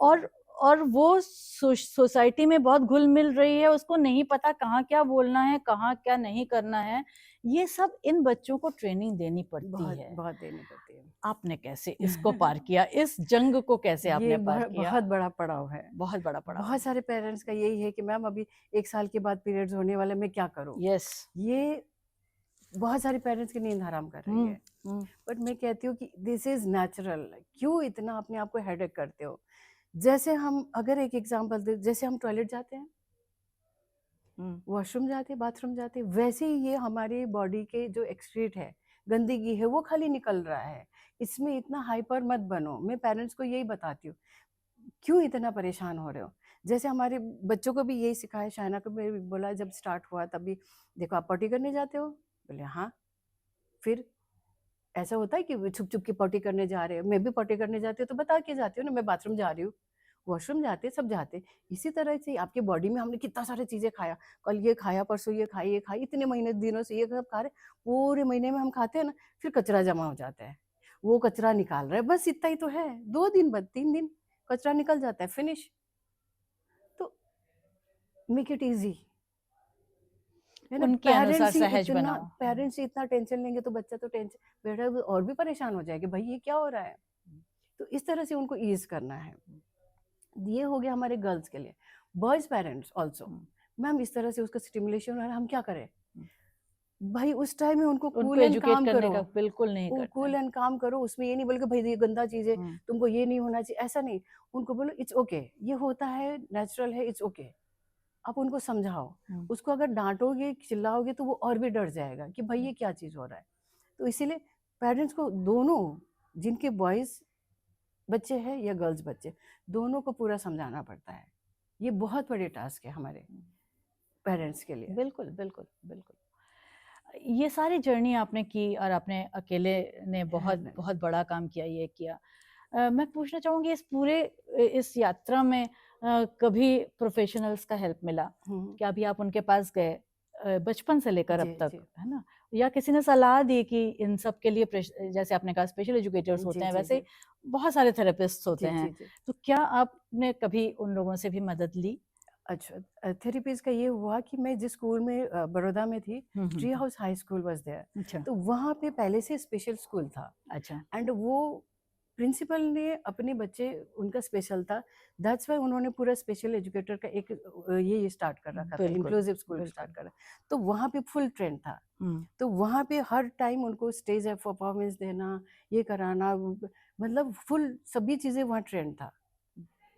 और वो सोसाइटी में बहुत घुल मिल रही है, उसको नहीं पता कहाँ क्या बोलना है, कहाँ क्या नहीं करना है। ये सब इन बच्चों को ट्रेनिंग देनी पड़ती बहुत है। बहुत देनी पड़ती है। आपने कैसे इसको पार किया, इस जंग को कैसे ये आपने पार बहुत किया? बहुत बड़ा पड़ाव है। बहुत बड़ा पड़ाव बहुत है। सारे पेरेंट्स का यही है कि मैम अभी 1 साल के बाद पीरियड्स होने वाले, मैं क्या करूँ? यस। ये बहुत सारे पेरेंट्स की नींद हराम कर रही है। बट मैं कहती हूँ कि दिस इज नेचुरल। क्यों इतना अपने आप को हेडेक करते हो? जैसे हम अगर एक एग्जांपल दे, जैसे हम टॉयलेट जाते हैं, वॉशरूम जाते हैं, बाथरूम जाते हैं, वैसे ही ये हमारी बॉडी के जो एक्सक्रीट है, गंदगी है, वो खाली निकल रहा है। इसमें इतना हाइपर मत बनो। मैं पेरेंट्स को यही बताती हूँ, क्यों इतना परेशान हो रहे हो? जैसे हमारे बच्चों को भी यही सिखाया, शाइना को भी बोला जब स्टार्ट हुआ तब भी, देखो आप पॉटी करने जाते हो? बोले हाँ। फिर ऐसा होता है कि वो छुप छुप के पॉटी करने जा रहे हो? मैं भी पॉटी करने जाती हूँ तो बता के जाती हूँ ना, मैं बाथरूम जा रही हूँ, वॉशरूम जाते, सब जाते। इसी तरह से आपके बॉडी में हमने कितना सारी चीजें खाया, कल ये खाया, परसों ये खाई, ये खाई, इतने महीने दिनों से ये सब खा रहे, पूरे महीने में हम खाते हैं ना, फिर कचरा जमा हो जाता है, वो कचरा निकाल रहे हैं, बस इतना ही तो है। 2 दिन बाद 3 दिन कचरा निकल जाता है, फिनिश। तो मेक इट इजी, है ना? उनके अनुसार सहज बनाओ। पेरेंट्स ही इतना टेंशन लेंगे तो बच्चा तो टेंशन बेटा और भी परेशान हो जाएगा, भाई ये क्या हो रहा है? तो इस तरह से उनको ईज करना है। ये हो गया हमारे गर्ल्स के लिए। बॉयज पेरेंट्स ऑल्सो, मैम इस तरह से उसका स्टिमुलेशन है, हम क्या करें? भाई उस टाइम में उनको उनको कूल एंड एजुकेट काम करने करो, का बिल्कुल नहीं करते कूल हैं। एंड काम करो। उसमें ये नहीं बोल के भाई ये गंदा चीज है, हम्म, तुमको ये नहीं होना चाहिए, ऐसा नहीं। उनको बोलो इट्स ओके, ये होता है, नेचुरल है, इट्स ओके। आप उनको समझाओ। उसको अगर डांटोगे, चिल्लाओगे तो वो और भी डर जाएगा कि भाई ये क्या चीज हो रहा है। तो इसीलिए पेरेंट्स को दोनों, जिनके बॉयज बच्चे हैं या गर्ल्स बच्चे, दोनों को पूरा समझाना पड़ता है। ये बहुत बड़ी टास्क है हमारे पेरेंट्स के लिए। बिल्कुल बिल्कुल बिल्कुल। ये सारी जर्नी आपने की और आपने अकेले ने बहुत नहीं। बहुत बड़ा काम किया, ये किया। मैं पूछना चाहूँगी इस यात्रा में कभी प्रोफेशनल्स का हेल्प मिला? क्या अभी आप उनके पास गए बचपन से लेकर अब जी तक, जी है ना? या किसी ने सलाह दी कि इन सब के लिए जैसे आपने कहा स्पेशल एजुकेटर्स जी होते हैं, जी वैसे जी ही बहुत सारे थेरेपिस्ट होते जी हैं, जी जी। तो क्या आपने कभी उन लोगों से भी मदद ली? अच्छा, थेरेपीज का ये हुआ कि मैं जिस स्कूल में बड़ौदा में थी, tree house high school was there. अच्छा तो वहाँ पे पहले से स्पेशल स्कूल था, अच्छा। एंड वो प्रिंसिपल ने अपने बच्चे, उनका स्पेशल था, दैट्स वाई उन्होंने पूरा स्पेशल एजुकेटर का एक ये स्टार्ट कर रखा था, बिल्कुल इंक्लूसिव स्कूल स्टार्ट बिल्कुल। कर रखा। तो वहाँ पे फुल ट्रेंड था। तो वहाँ पे हर टाइम उनको स्टेज परफॉर्मेंस देना, ये कराना, मतलब फुल सभी चीज़ें वहाँ ट्रेंड था,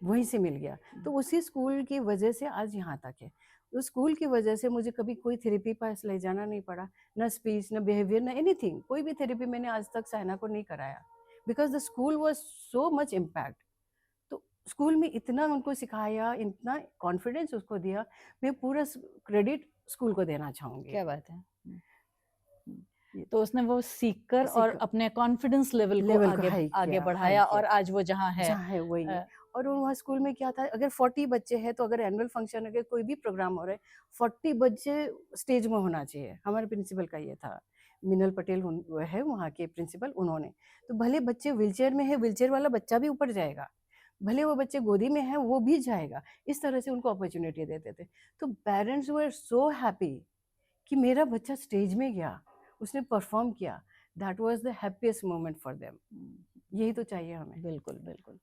वहीं से मिल गया। तो उसी स्कूल की वजह से आज यहाँ तक है। उस स्कूल की वजह से मुझे कभी कोई थेरेपी पास ले जाना नहीं पड़ा, ना स्पीच, ना बिहेवियर, ना एनीथिंग। कोई भी थेरेपी मैंने आज तक साइना को नहीं कराया, because the school was so much impact. तो स्कूल में इतना उनको सिखाया, इतना कॉन्फिडेंस उसको दिया, मैं पूरा क्रेडिट स्कूल को देना चाहूँगी। क्या बात है। ये तो उसने वो सीखकर और अपने कॉन्फिडेंस लेवल को आगे हाई आगे किया, बढ़ाया और आज वो जहाँ है। जहाँ है वही है। और वहाँ स्कूल में क्या था, अगर 40 बच्चे हैं तो अगर एनुअल फंक्शन, अगर कोई भी प्रोग्राम हो रहा है, 40 बच्चे स्टेज में होना चाहिए। हमारे प्रिंसिपल का ये था, मिनल पटेल है वहाँ के प्रिंसिपल। उन्होंने तो भले बच्चे व्हीलचेयर में है, व्हीलचेयर वाला बच्चा भी ऊपर जाएगा, भले वो बच्चे गोदी में है वो भी जाएगा, इस तरह से उनको अपॉर्चुनिटी देते थे। तो पेरेंट्स वर सो हैप्पी कि मेरा बच्चा स्टेज में गया, उसने परफॉर्म किया। That was the happiest moment for them. यही तो चाहिए हमें। बिल्कुल बिल्कुल।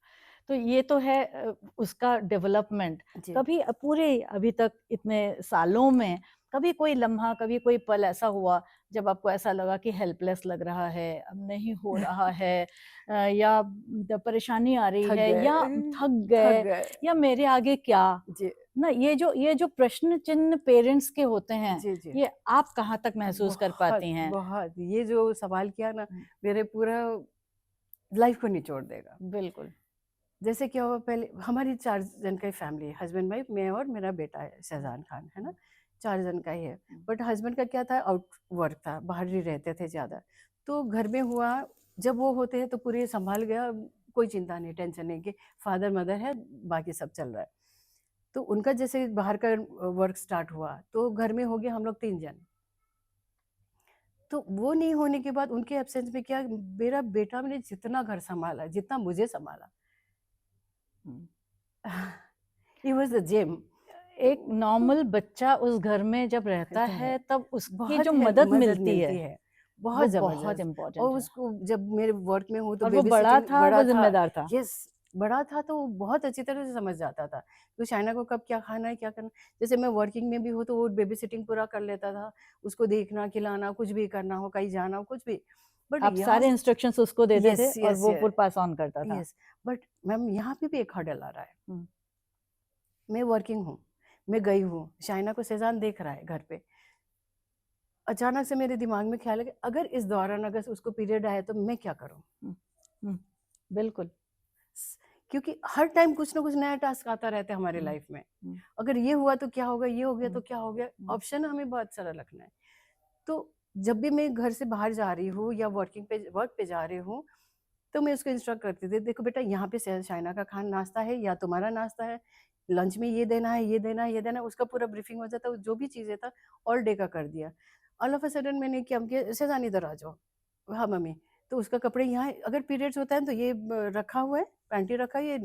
तो ये तो है उसका डेवलपमेंट। जी। कभी पूरे अभी तक इतने सालों में कभी कोई लम्हा, कभी कोई पल ऐसा हुआ जब आपको ऐसा लगा कि हेल्पलेस लग रहा है, अब नहीं हो रहा है, या परेशानी आ रही थक है, गए, या थक थक गए, गए। या मेरे आगे क्या? जी ना ये जो प्रश्न चिन्ह पेरेंट्स के होते हैं, जी जी। ये आप कहाँ तक महसूस कर बहुत पाती हैं? बहुत, ये जो सवाल किया ना, मेरे पूरा लाइफ को निचोड़ देगा। बिल्कुल जैसे क्या हुआ, पहले हमारी 4 जन का ही फैमिली है, हस्बैंड वाइफ, मैं और मेरा बेटा है शहजान खान, है ना? 4 जन का ही है। बट हस्बैंड का क्या था, आउट वर्क था, बाहर ही रहते थे ज़्यादा। तो घर में हुआ, जब वो होते हैं तो पूरे सँभाल गया, कोई चिंता नहीं, टेंशन नहीं कि फादर मदर है, बाकी सब चल रहा है। तो उनका जैसे बाहर का वर्क स्टार्ट हुआ, तो घर में हो गए हम लोग 3 जन। तो वो नहीं होने के बाद उनके एब्सेंस में क्या, मेरा बेटा ने जितना घर सँभाला, जितना मुझे सँभाला, ही वाज़ द जेम। एक नॉर्मल बच्चा उस घर में जब रहता रहता है है, तब उसकी बहुत जो हेल्प मदद मदद मिलती मिलती है है, वो बहुत बहुत ज़बरदस्त। और इम्पोर्टेंट है। उसको जब मेरे वर्क में हूँ तो और वो बेबी बड़ा सिटिंग था, वो बड़ा था, जिम्मेदार था। यस, बड़ा था तो वो बहुत अच्छी तरह से समझ जाता था, तो शाइना को कब क्या खाना है, क्या करना है। जैसे मैं वर्किंग में भी हूँ तो वो बेबी सिटिंग पूरा कर लेता था, उसको देखना, खिलाना, कुछ भी करना हो, कहीं जाना हो, कुछ भी। बट आप यहाँ सारे से, इंस्ट्रक्शंस उसको देते थे यस, और यस, वो फिर पास ऑन करता था। यस। बट मैम यहाँ पे भी एक हर्डल आ रहा है। हम्म, मैं वर्किंग हूँ, मैं गई हूँ, शाइना को शेजान देख रहा है घर पे। अचानक से मेरे दिमाग में ख्याल है कि अगर इस दौरान अगर उसको पीरियड आया तो मैं क्या करूँ? हम्म, हम्म, बिल्कुल। स क्योंकि हर टाइम कुछ ना कुछ नया टास्क आता रहता है हमारे हम्म, लाइफ में। हम्म, अगर ये हुआ तो क्या होगा, ये हो गया तो हम्म, क्या हो गया? हम्म, ऑप्शन हमें बहुत सारा रखना है। तो जब भी मैं घर से बाहर जा रही हूँ या वर्क पे जा रही हूँ, तो मैं उसको इंस्ट्रक्ट करती थी, देखो बेटा यहाँ पे शाइना का नाश्ता है या तुम्हारा नाश्ता है, लंच में ये देना है, ये देना है, ये देना है, उसका पूरा ब्रीफिंग हो जाता है, जो भी चीज़ें था ऑल डे का कर दिया। ऑल ऑफ अ सडन मैंने क्या किया, शहज़ान इधर आ जाओ। हाँ मम्मी, तो उसका कपड़े यहाँ है, अगर पीरियड्स होता है तो ये रखा हुआ है, पैंटी रखा है,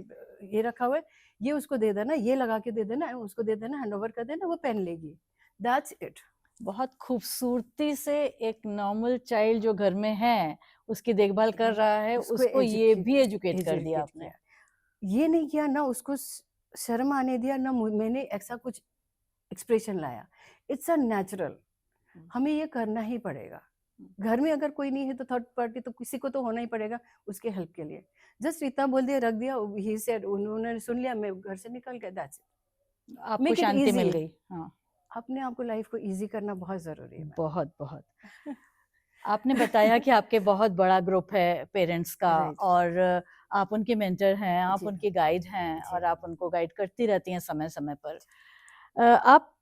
ये रखा हुआ है, ये उसको दे देना, ये लगा के दे देना, उसको दे देना, हैंडओवर कर देना, वो पहन लेगी। That's it. बहुत खूबसूरती से एक नॉर्मल चाइल्ड जो घर में है उसकी देखभाल कर रहा है, उसको उसको ये भी एजुकेट एजुकेट कर दिया एजुकेट आपने। किया। ये नहीं किया ना, उसको शर्म आने दिया ना, मैंने ऐसा कुछ एक्सप्रेशन लाया। इट्स अ नेचुरल, हमें ये करना ही पड़ेगा। घर में अगर कोई नहीं है तो थर्ड पार्टी तो किसी को तो होना ही पड़ेगा उसके हेल्प के लिए। जस्ट इतना बोल दिया, रख दिया, ही सेड, उन्होंने सुन लिया, मैं घर से निकल गया, दैट्स इट। आपको मेक इट शांति इजी। मिल गई। हाँ, अपने आप को, लाइफ को इजी करना बहुत जरूरी है बहुत बहुत। मैम। आपने बताया कि आपके बहुत बड़ा ग्रुप है पेरेंट्स का, राइट। और आप उनके मेंटर हैं, आप जी। उनकी गाइड हैं जी। और आप उनको गाइड करती रहती हैं समय समय पर। आप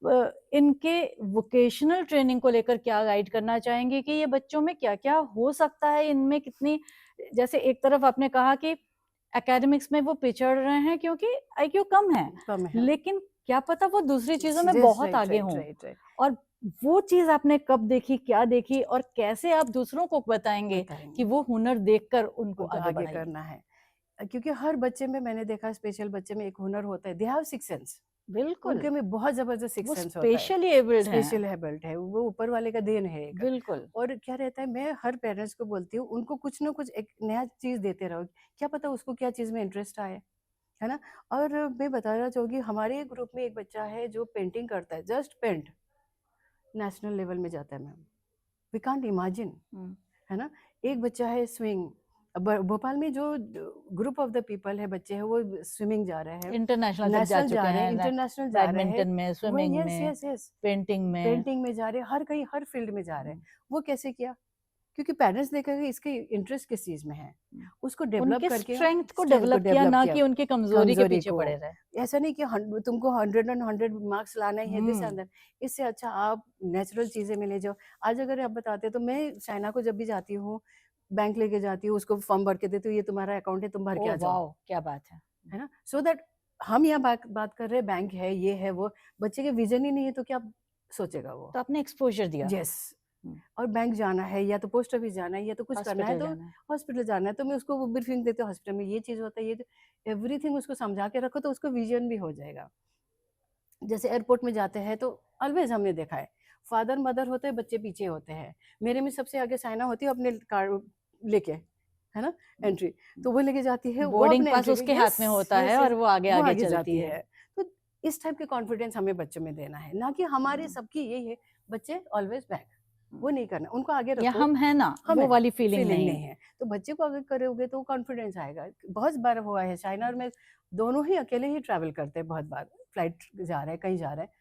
इनके वोकेशनल ट्रेनिंग को लेकर क्या गाइड करना चाहेंगे कि ये बच्चों में क्या क्या हो सकता है, इनमें कितनी, जैसे एक तरफ आपने कहा कि एकेडमिक्स में वो पिछड़ रहे हैं क्योंकि आईक्यू कम है, कम है। लेकिन क्या पता वो दूसरी चीजों में यस, बहुत राइट, आगे राइट, हों। Right, right. और वो चीज आपने कब देखी, क्या देखी, और कैसे आप दूसरों को बताएंगे कि बताएंगे वो हुनर देखकर उनको उनको आगे आगे बढ़ाइए। करना है। क्योंकि हर बच्चे में मैंने देखा, स्पेशल बच्चे में एक हुनर होता है, दे हैव सिक्स सेंस। बिल्कुल, उनके में बहुत जबरदस्त सिक्स वो सेंस होता है। स्पेशली एबल्ड हैं। स्पेशल हेबिलिटी है, वो ऊपर वाले का देन है एक। बिल्कुल। और क्या रहता है, मैं हर पेरेंट्स को बोलती हूँ, उनको कुछ ना कुछ एक नया चीज देते रहो, क्या पता उसको क्या चीज में इंटरेस्ट आए, है ना? और मैं बताना चाहूंगी, हमारे ग्रुप में एक बच्चा है जो पेंटिंग करता है, जस्ट पेंट, नेशनल लेवल में जाता है मैम, वी कांट इमेजिन, है ना? एक बच्चा है स्विंग, भोपाल में जो ग्रुप ऑफ द पीपल है, बच्चे हैं, वो स्विमिंग जा रहे हैं, इंटरनेशनल तक जा नेशनल चुके जा रहे हैं, हैं, इंटरनेशनल जा रहे हैं। बैडमिंटन में, वो, स्विमिंग यस, में, यस, यस, पेंटिंग में। पेंटिंग में जा रहे हैं, हर कहीं हर फील्ड में जा रहे हैं। वो कैसे किया? क्योंकि पेरेंट्स देखेंगे इसके इंटरेस्ट किस चीज में है, उसको डेवलप उनके करके स्ट्रेंथ को स्ट्रेंथ को डेवलप किया, डेवलप ना किया, कि उनकी कमजोरी के कमजोरी पीछे को। पड़े रहे। ऐसा नहीं कि तुमको 100 मार्क्स लाना ही है दिस हम्म, एंड दैट। इससे अच्छा आप नेचुरल चीजें में ले जाओ। आज अगर आप बताते तो मैं चाइना को जब भी जाती हूँ, बैंक लेके जाती हूँ, उसको फॉर्म भर के देती हूँ, ये तुम्हारा अकाउंट है, तुम भर के ओ आ जाओ, वाह, क्या बात है ना? सो दैट हम यहाँ बात कर रहे हैं, बैंक है, ये है, वो, बच्चे के विजन ही नहीं है तो क्या सोचेगा वो? तो आपने एक्सपोजर दिया। यस। और बैंक जाना है या तो पोस्ट ऑफिस जाना है या तो कुछ करना है हॉस्पिटल तो जाना है। हॉस्पिटल जाना है, तो मैं उसको ब्रीफिंग देती हूँ, हॉस्पिटल में ये चीज़ होता है, ये एवरीथिंग उसको समझा के रखो तो उसको विजन भी हो जाएगा। जैसे एयरपोर्ट में जाते हैं तो ऑलवेज हमने देखा है, फादर मदर होते हैं, बच्चे पीछे होते हैं। मेरे में सबसे आगे साइना होती है अपने कार्ड लेके, है ना, एंट्री, तो वो लेके जाती है, वो बोर्डिंग अपने पास एंट्री के, उसके यस, हाथ में होता यस, है यस, और वो आगे वो आगे आगे चलती जाती है। है। तो इस टाइप के कॉन्फिडेंस हमें बच्चों में देना है, ना कि हमारे सबकी यही है, बच्चे ऑलवेज बैक, वो नहीं करना, उनको आगे या रखो। हम है ना, हम वो है, वाली फीलिंग फीलिंग नहीं। नहीं है, तो बच्चे को अगर करोगे तो कॉन्फिडेंस आएगा। बहुत बार हुआ है, चाइना और मैं दोनों ही अकेले ही ट्रैवल करते हैं, बहुत बार फ्लाइट जा रहे हैं, कहीं जा रहे हैं,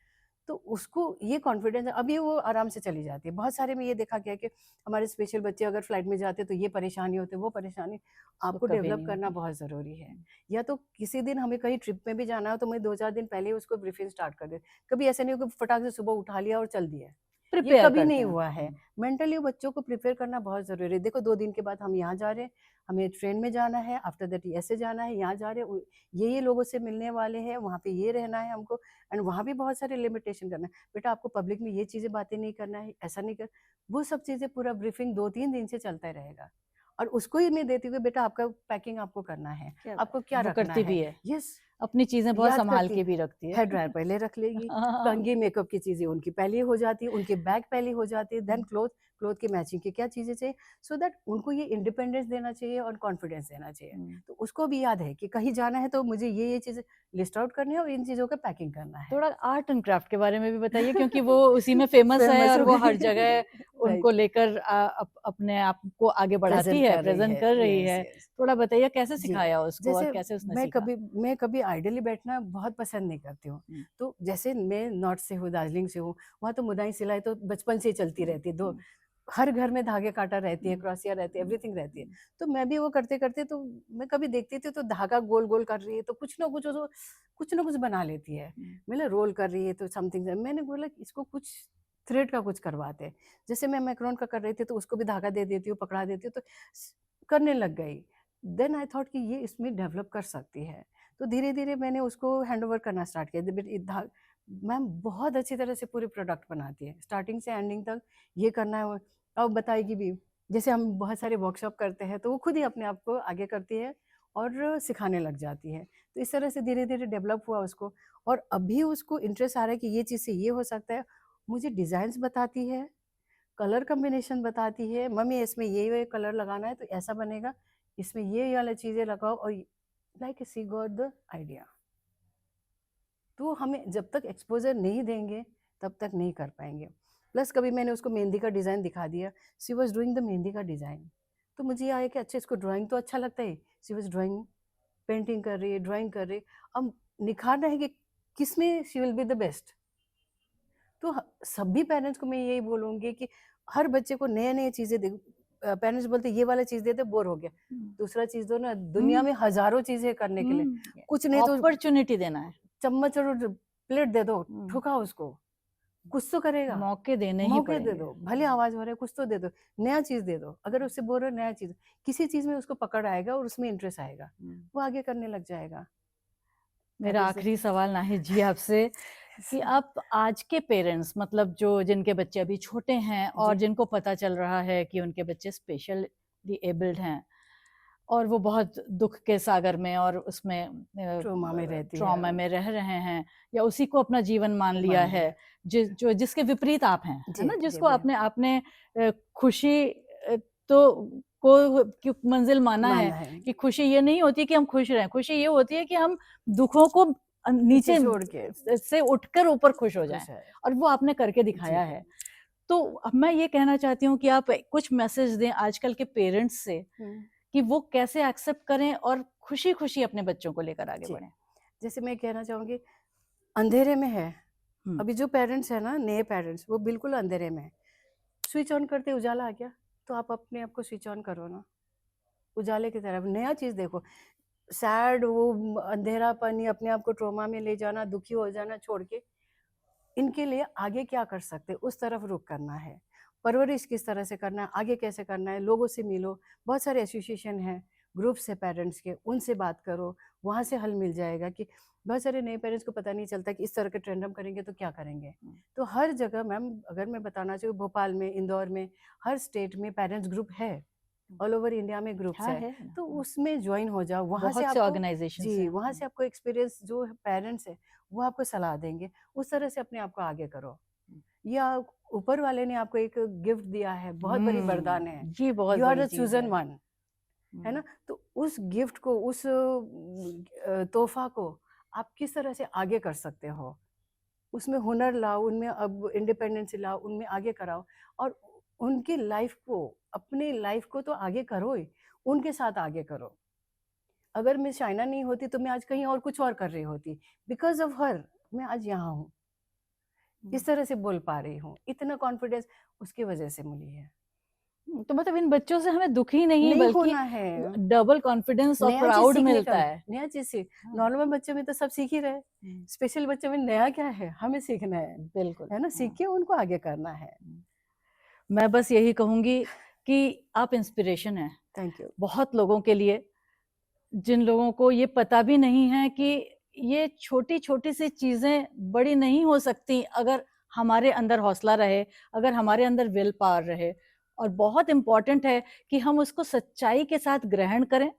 तो उसको ये कॉन्फिडेंस है, अभी वो आराम से चली जाती है। बहुत सारे में ये देखा गया है कि हमारे स्पेशल बच्चे अगर फ्लाइट में जाते तो ये परेशानी होती है, वो परेशानी उसको आपको कभी डेवलप नहीं करना होती। बहुत ज़रूरी है। या तो किसी दिन हमें कहीं ट्रिप में भी जाना हो तो मैं 2-4 दिन पहले ही उसको ब्रीफिंग स्टार्ट कर देती। कभी ऐसा नहीं हो कि फटाक से सुबह उठा लिया और चल दिया। ये प्रिपेयर कभी करते नहीं हैं। हुआ है। मेंटली बच्चों को प्रिपेयर करना बहुत ज़रूरी है। देखो 2 दिन के बाद हम यहाँ जा रहे हैं, हमें ट्रेन में जाना है, आफ्टर दैट ऐसे जाना है, यहाँ जा रहे हैं, ये लोगों से मिलने वाले हैं, वहाँ पे ये रहना है हमको, एंड वहाँ भी बहुत सारे लिमिटेशन करना है। बेटा आपको पब्लिक में ये चीज़ें बातें नहीं करना है, ऐसा नहीं कर, वो सब चीज़ें पूरा ब्रीफिंग 2-3 दिन से चलता रहेगा। और उसको ही मैं देती हूँ, बेटा आपका पैकिंग आपको करना है, क्या बात आपको है, क्या वो रखना करती है। भी है, यस, अपनी चीजें बहुत याद संभाल करती के है। भी रखती हेयर है। ड्रायर पहले रख लेगी, हाँ, कंघी मेकअप की चीज़ें उनकी पहले ही हो जाती है, उनके बैग पहले हो जाते हैं, देन क्लोथ, क्लोथ की मैचिंग की क्या चीज़ें चाहिए, सो दैट उनको ये इंडिपेंडेंस देना चाहिए और कॉन्फिडेंस देना चाहिए। तो उसको भी याद है कि कहीं जाना है तो मुझे ये चीज़ें लिस्ट आउट करनी है और इन चीज़ों का पैकिंग करना है। थोड़ा आर्ट एंड क्राफ्ट के बारे में भी बताइए, क्योंकि वो उसी में फेमस है फेमस और हो वो गई। हर जगह उनको राइट, लेकर अपने आप को आगे बढ़ाती प्रेज़ेंट है, कर रही प्रेजेंट है। कर रही यस, है। यस। थोड़ा बताइए कैसे जी, सिखाया उसको और जैसे कैसे उसने मैं सीखा? कभी मैं कभी आइडियली बैठना बहुत पसंद नहीं करती हूँ। हम्म, तो जैसे मैं नॉर्थ से हूँ, दार्जिलिंग से हूँ, वहाँ तो मुदाई सिलाई तो बचपन से ही चलती रहती है। दो हम्म, हर घर में धागे काँटा रहती है, हम्म, क्रोशिया रहती है, एवरीथिंग रहती है। हम्म, तो मैं भी वो करते-करते तो मैं कभी देखती थी तो धागा गोल-गोल कर रही है, तो कुछ ना कुछ बना लेती है। हम्म, मतलब रोल कर रही है तो समथिंग, मैंने बोला कि इसको कुछ थ्रेड का कुछ करवाते हैं। जैसे मैं मैकरोन का कर रही थी तो उसको भी धागा दे देती हूँ, पकड़ा देती हूँ तो स करने लग गई। देन आई थॉट कि ये इसमें डेवलप कर सकती है। तो धीरे-धीरे मैंने उसको हैंडओवर करना स्टार्ट किया। बट मैम बहुत अच्छी तरह से पूरे प्रोडक्ट बनाती है, स्टार्टिंग से एंडिंग तक ये करना है वो, और बताएगी भी। जैसे हम बहुत सारे वर्कशॉप करते हैं तो वो खुद ही अपने आप को आगे करती है और सिखाने लग जाती है। तो इस तरह से धीरे-धीरे डेवलप हुआ उसको, और अभी उसको इंटरेस्ट आ रहा है कि ये चीज़ से ये हो सकता है। मुझे डिज़ाइन्स बताती है, कलर कॉम्बिनेशन बताती है, मम्मी इसमें ये कलर लगाना है तो ऐसा बनेगा, इसमें ये वाला चीज़ें लगाओ, और like she got the idea. तो हमें जब तक एक्सपोज़र नहीं देंगे तब तक नहीं कर पाएँगे। प्लस कभी मैंने उसको मेहंदी का डिज़ाइन दिखा दिया, she was doing the mehndi का डिज़ाइन। तो मुझे ये आया कि अच्छा इसको ड्राइंग तो अच्छा लगता है, शी वाज़ ड्राइंग, पेंटिंग कर रही है, ड्राइंग कर रही है। अब निखारना है कि किसमें she will be the best. तो सभी पेरेंट्स को मैं यही बोलूँगी कि हर बच्चे को नए-नए चीज़ें दे। पेरेंट्स बोलते ये वाला चीज़ दे दे, बोर हो गया, हम्म, दूसरा चीज़ दो ना, दुनिया हम्म, में हज़ारों चीज़ें करने के लिए। कुछ नहीं तो अपॉर्चुनिटी देना है। चम्मच और प्लेट दे दो, हम्म, ठुकाओ उसको, कुछ तो करेगा। मौके देने ही मौके दे पड़ेंगे। दो, भले आवाज़ हो रहा है, कुछ तो दे दो, नया चीज़ दे दो। अगर उससे बोर हो, नया चीज़, किसी चीज़ में उसको पकड़ आएगा और उसमें इंटरेस्ट आएगा, हम्म। वो आगे करने लग जाएगा। दैट मेरा इज़ द आखिरी सवाल नाहिद जी आपसे, कि आप आज के पेरेंट्स, मतलब जो जिनके बच्चे अभी छोटे हैं और जी, जिनको पता चल रहा है कि उनके बच्चे स्पेशली एबल्ड हैं और वो बहुत दुख के सागर में और उसमें ट्रॉमा में रहती है, ट्रॉमा में रह रहे हैं या उसी को अपना जीवन मान लिया मान है, लिया। जिसके विपरीत आप हैं, है जी, ना, जी, जिसको बोलिए। आपने आपने खुशी तो को मंजिल माना है मानना है, कि खुशी ये नहीं होती कि हम खुश रहें, खुशी ये होती है कि हम दुखों को पीछे नीचे छोड़ के से उठकर ऊपर खुश हो जाएं, खुश है। और वो आपने करके जी। दिखाया है। तो अब मैं ये कहना चाहती हूँ कि आप कुछ मैसेज दें आजकल के पेरेंट्स से हुँ, कि वो कैसे एक्सेप्ट करें और खुशी-खुशी अपने बच्चों को लेकर आगे जी। बढ़ें। जैसे मैं कहना चाहूँगी, अंधेरे में है, हुँ, अभी जो पेरेंट्स हैं ना, नए पेरेंट्स, वो बिल्कुल अंधेरे में हैं। स्विच ऑन करते उजाला आ गया, तो आप अपने आप को स्विच ऑन करो ना, उजाले की तरफ, नया चीज़ देखो। सैड वो अंधेरापन या अपने आप को ट्रॉमा में ले जाना, दुखी हो जाना छोड़ के, इनके लिए आगे क्या कर सकते हैं, उस तरफ रुख करना है। परवरिश किस तरह से करना है, आगे कैसे करना है, लोगों से मिलो, बहुत सारे एसोसिएशन हैं, ग्रुप्स हैं पेरेंट्स के, उनसे बात करो, वहाँ से हल मिल जाएगा। कि बहुत सारे नए पेरेंट्स को पता नहीं चलता कि इस तरह के ट्रेंड हम करेंगे तो क्या करेंगे। हुँ, तो हर जगह मैम, अगर मैं बताना चाहूँ, भोपाल में, इंदौर में, हर स्टेट में पेरेंट्स ग्रुप है, हुँ। ऑल ओवर इंडिया में ग्रुप्स हाँ, है। है ना। तो उसमें ज्वाइन हो जाओ, वहाँ से बहुत से आपको, ऑर्गेनाइज़ेशंस जी, हैं। वहाँ से आपको एक्सपीरियंस जो पेरेंट्स है वो आपको सलाह देंगे, उस तरह से अपने आप को आगे करो। हुँ। या ऊपर वाले ने आपको एक गिफ्ट दिया है, बहुत बड़ी वरदान है, ये बहुत यू आर बड़ी द चीज़ चूज़न है। वन, है हुँ, ना? तो उस गिफ्ट को, उस तोहफ़ा को आप किस तरह से आगे कर सकते हो? उसमें हुनर लाओ, उनमें अब इंडिपेंडेंसी लाओ, उनमें आगे कराओ, और उनकी लाइफ़ को, अपनी लाइफ़ को तो आगे करो ही, उनके साथ आगे करो। अगर मैं शाइना नहीं होती तो मैं आज कहीं और कुछ और कर रही होती। बिकॉज़ ऑफ हर मैं आज यहाँ हूँ। इस तरह से बोल पा रही हूँ, इतना कॉन्फिडेंस उसकी वजह से मिली है। तो मतलब इन बच्चों से हमें दुखी नहीं नहीं बल्कि होना है, डबल कॉन्फिडेंस और नया चीज प्राउड सीखने मिलता का, है। नया चीज सीख। हाँ, नॉर्मल बच्चों में तो सब सीख ही रहे, स्पेशल बच्चों में नया क्या है, हमें सीखना बिल्कुल। है ना, सीख के उनको आगे करना है। मैं बस यही कहूंगी कि आप इंस्पिरेशन हैं थैंक यू। बहुत लोगों के लिए, जिन लोगों को ये पता भी नहीं है कि ये छोटी छोटी सी चीजें बड़ी नहीं हो सकती अगर हमारे अंदर हौसला रहे, अगर हमारे अंदर विल पावर रहे। और बहुत इम्पोर्टेंट है कि हम उसको सच्चाई के साथ ग्रहण करें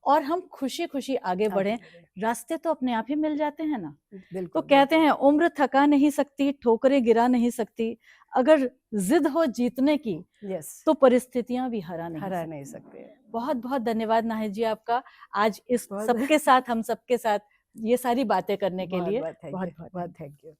और हम खुशी खुशी आगे बढ़ें। रास्ते तो अपने आप ही मिल जाते हैं ना। तो बिल्कुल, कहते हैं उम्र थका नहीं सकती, ठोकरें गिरा नहीं सकती, अगर जिद हो जीतने की यस, तो परिस्थितियां भी हरा हरा नहीं नहीं सकती। सकते। बहुत बहुत धन्यवाद नाहिद जी आपका, आज इस बहुत सबके साथ, हम सबके साथ ये सारी बातें करने के बहुत लिए। बहुत थैंक बहुत यू, बहुत बहुत थैंक यू।